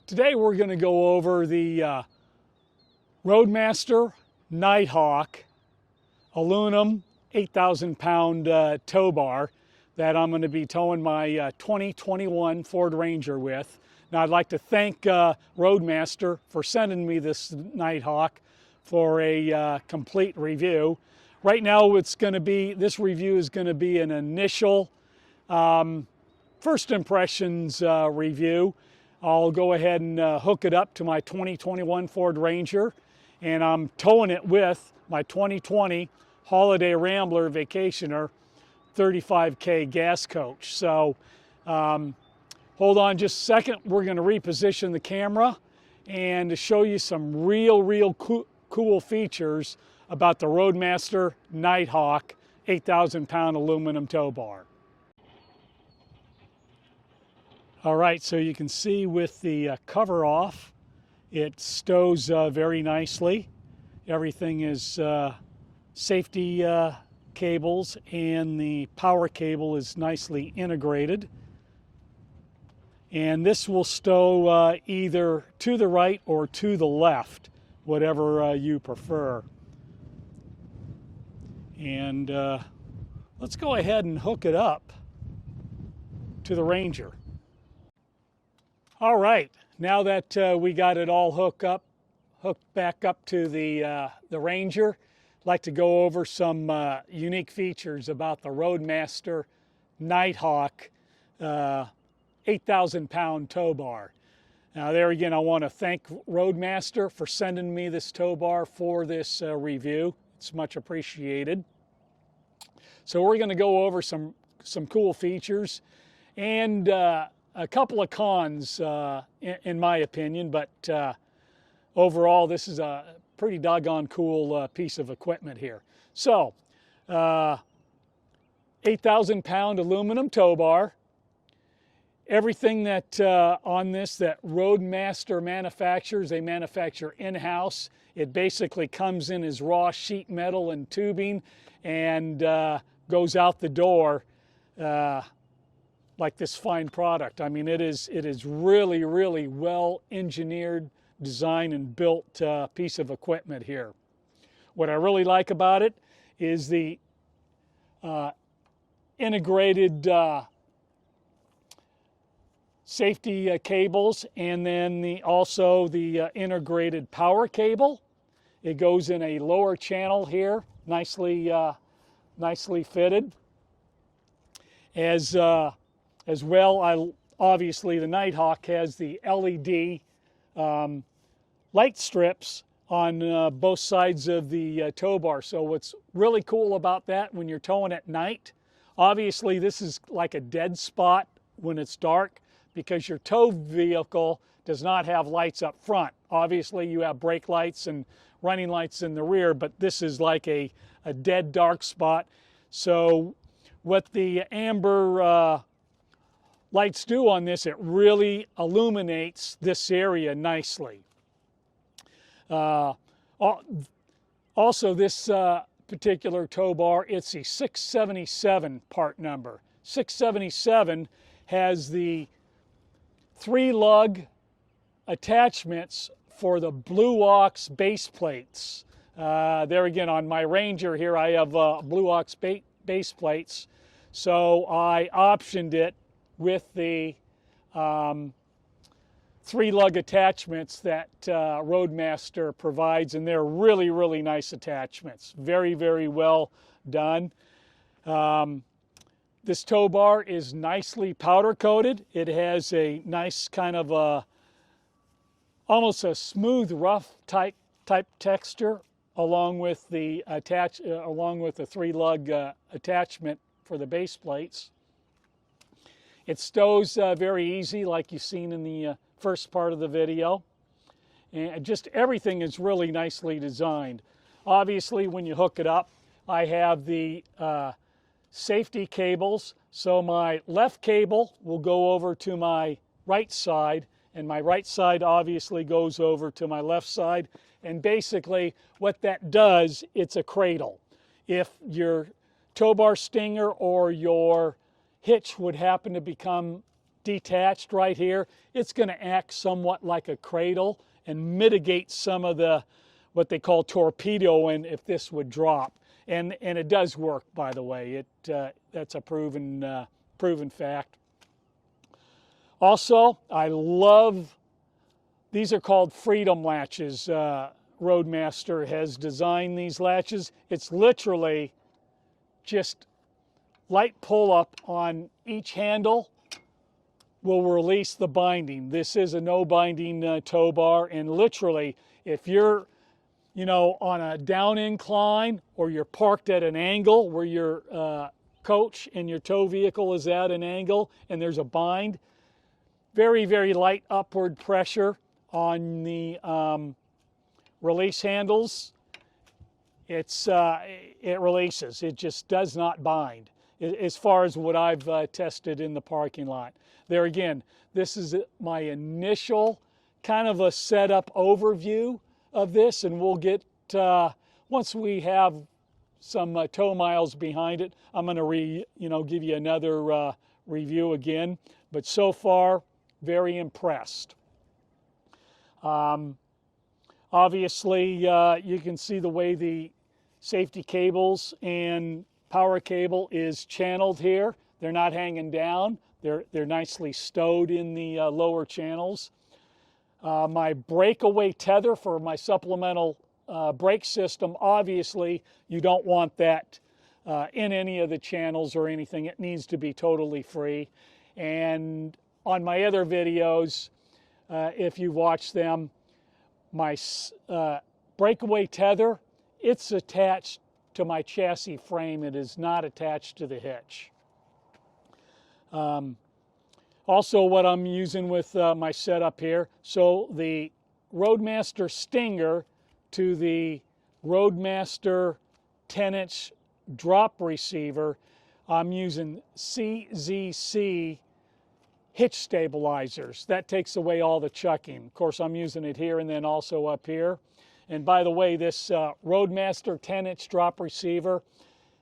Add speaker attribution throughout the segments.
Speaker 1: Today we're going to go over the Roadmaster Nighthawk aluminum 8,000 pound tow bar that I'm going to be towing my 2021 Ford Ranger with. Now I'd like to thank Roadmaster for sending me this Nighthawk for a complete review. Right now this review is going to be an initial first impressions review. I'll go ahead and hook it up to my 2021 Ford Ranger, and I'm towing it with my 2020 Holiday Rambler Vacationer 35K gas coach. So hold on just a second. We're going to reposition the camera and to show you some real cool features about the Roadmaster Nighthawk 8,000 pound aluminum tow bar. All right, so you can see with the cover off, it stows very nicely. Everything is safety cables, and the power cable is nicely integrated. And this will stow either to the right or to the left, whatever you prefer. And let's go ahead and hook it up to the Ranger. All right, now that we got it all hooked back up to the Ranger, I'd like to go over some unique features about the Roadmaster Nighthawk 8,000 pound tow bar. Now there again, I want to thank Roadmaster for sending me this tow bar for this review. It's much appreciated. So we're going to go over some cool features and a couple of cons in my opinion, but overall this is a pretty doggone cool piece of equipment here. So 8,000 pound aluminum tow bar. Everything that on this that Roadmaster manufactures, they manufacture in-house. It basically comes in as raw sheet metal and tubing and goes out the door like this fine product. I mean, it is really well engineered, designed, and built piece of equipment here. What I really like about it is the integrated safety cables, and then also the integrated power cable. It goes in a lower channel here, nicely fitted. As well, obviously the Nighthawk has the LED light strips on both sides of the tow bar. So what's really cool about that, when you're towing at night, obviously this is like a dead spot when it's dark because your tow vehicle does not have lights up front. Obviously you have brake lights and running lights in the rear, but this is like a dead dark spot. So what the amber lights do on this, it really illuminates this area nicely. Also, this particular tow bar, it's a 677 part number. 677 has the 3-lug attachments for the Blue Ox base plates. There again, on my Ranger here, I have Blue Ox base plates. So I optioned it with the 3-lug attachments that Roadmaster provides, and they're really nice attachments. Very well done. This tow bar is nicely powder coated. It has a nice kind of almost a smooth rough type texture, along with the 3-lug attachment for the base plates. It stows very easy, like you've seen in the first part of the video. And just everything is really nicely designed. Obviously, when you hook it up, I have the safety cables. So my left cable will go over to my right side, and my right side obviously goes over to my left side. And basically what that does, it's a cradle. If your tow bar stinger or your hitch would happen to become detached right here, it's going to act somewhat like a cradle and mitigate some of the what they call torpedoing if this would drop. And it does work, by the way. That's a proven fact. Also, I love, these are called Freedom latches. Roadmaster has designed these latches. It's literally just light pull up on each handle will release the binding. This is a no binding tow bar, and literally if you're on a down incline or you're parked at an angle where your coach and your tow vehicle is at an angle and there's a bind, very, very light upward pressure on the release handles, it releases. It just does not bind, as far as what I've tested in the parking lot. There again, this is my initial kind of a setup overview of this, and we'll get, once we have some tow miles behind it, I'm going to give you another review again. But so far, very impressed. Obviously, you can see the way the safety cables and power cable is channeled here. They're not hanging down. They're nicely stowed in the lower channels. My breakaway tether for my supplemental brake system, obviously, you don't want that in any of the channels or anything. It needs to be totally free. And on my other videos, if you watch them, my breakaway tether, it's attached to my chassis frame. It is not attached to the hitch. Also, what I'm using with my setup here, so the Roadmaster Stinger to the Roadmaster 10-inch drop receiver, I'm using CZC hitch stabilizers. That takes away all the chucking. Of course, I'm using it here and then also up here. And by the way, this Roadmaster 10-inch drop receiver,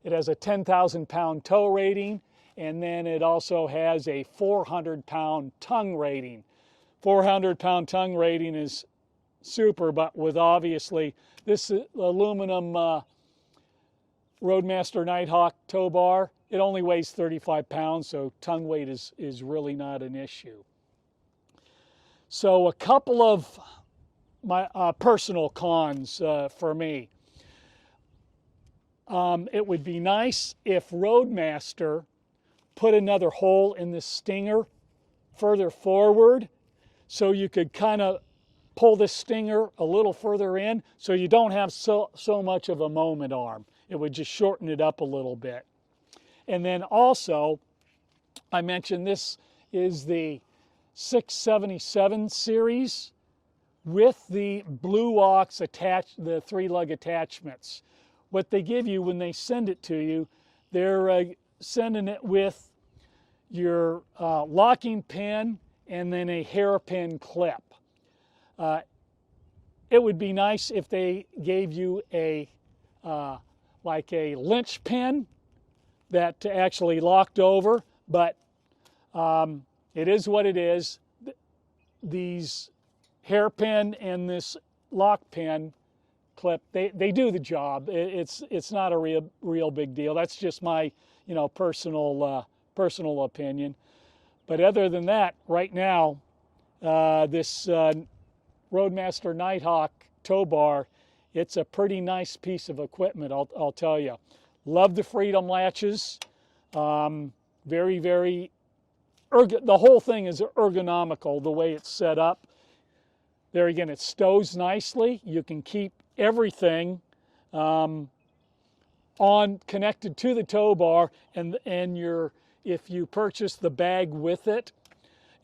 Speaker 1: it has a 10,000-pound tow rating, and then it also has a 400-pound tongue rating. 400-pound tongue rating is super, but with obviously this aluminum Roadmaster Nighthawk tow bar, it only weighs 35 pounds, so tongue weight is really not an issue. So a couple of my personal cons for me. It would be nice if Roadmaster put another hole in this Stinger further forward so you could kind of pull this Stinger a little further in so you don't have so much of a moment arm. It would just shorten it up a little bit. And then also, I mentioned this is the 677 series with the Blue Ox attached, the 3-lug attachments. What they give you when they send it to you, they're sending it with your locking pin and then a hairpin clip. It would be nice if they gave you a like a linch pin that actually locked over, but it is what it is. These hairpin and this lock pin clip, they do the job. It's not a real big deal. That's just my personal opinion. But other than that, right now, this Roadmaster Nighthawk tow bar, it's a pretty nice piece of equipment, I'll tell you. Love the Freedom latches. Very, very, the whole thing is ergonomical, the way it's set up. There again, it stows nicely. You can keep everything connected to the tow bar, and if you purchase the bag with it,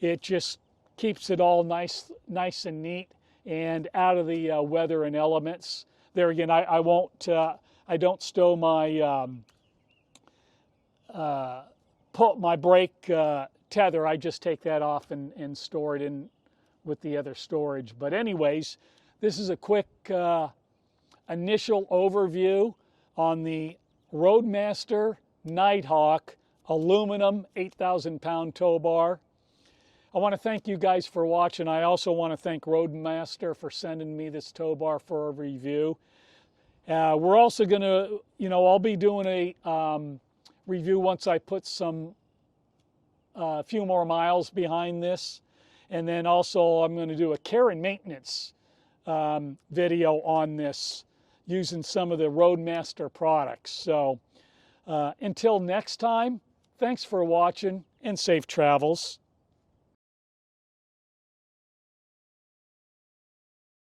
Speaker 1: it just keeps it all nice and neat and out of the weather and elements. There again, I don't stow my my brake tether. I just take that off and store it in with the other storage. But anyways, this is a quick initial overview on the Roadmaster Nighthawk aluminum 8,000-pound tow bar. I want to thank you guys for watching. I also want to thank Roadmaster for sending me this tow bar for a review. We're also going to, I'll be doing a review once I put some few more miles behind this. And then also I'm going to do a care and maintenance video on this using some of the Roadmaster products. So until next time, thanks for watching and safe travels.